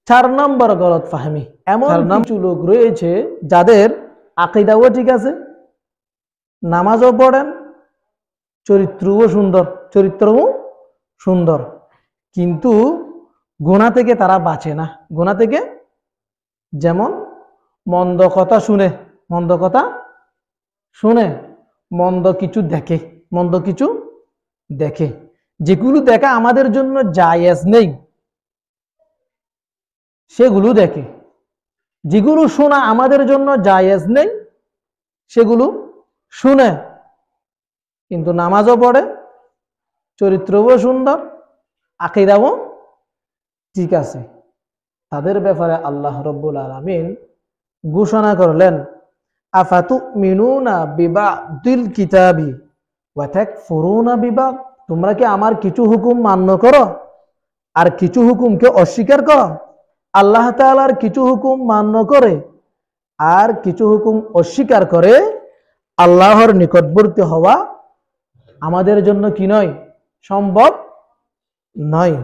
4 নম্বর গলত ফাহমি। এমন কিছু লোক রয়েছে যাদের আকীদাও ঠিক আছে, নামাজও পড়েন, চরিত্রও সুন্দর, কিন্তু গুনাহ থেকে তারা বাঁচে না। গুনাহ থেকে, যেমন মন্দ কথা শুনে, মন্দ কিছু দেখে, যেগুলো দেখা আমাদের জন্য জায়েজ নেই সেগুলো দেখে, যেগুলো শোনা আমাদের জন্য জায়েজ নেই সেগুলো শুনে, কিন্তু নামাজও পড়ে, চরিত্রও সুন্দর, আকীদাও ঠিক আছে। তাদের ব্যাপারে আল্লাহ রাব্বুল আলামিন ঘোষণা করলেন, আফাতুমিনুনা বিবাদিল কিতাবি ওয়া তাকফুরুনা বিবাদ। তোমরা কি আমার কিছু হুকুম মান্য করো আর কিছু হুকুমকে অস্বীকার করো? আল্লাহ তাআলার কিছু হুকুম মান্য করে আর কিছু হুকুম অস্বীকার করে আল্লাহর নিকটবর্তী হওয়া আমাদের জন্য কি নয়? সম্ভব নয়।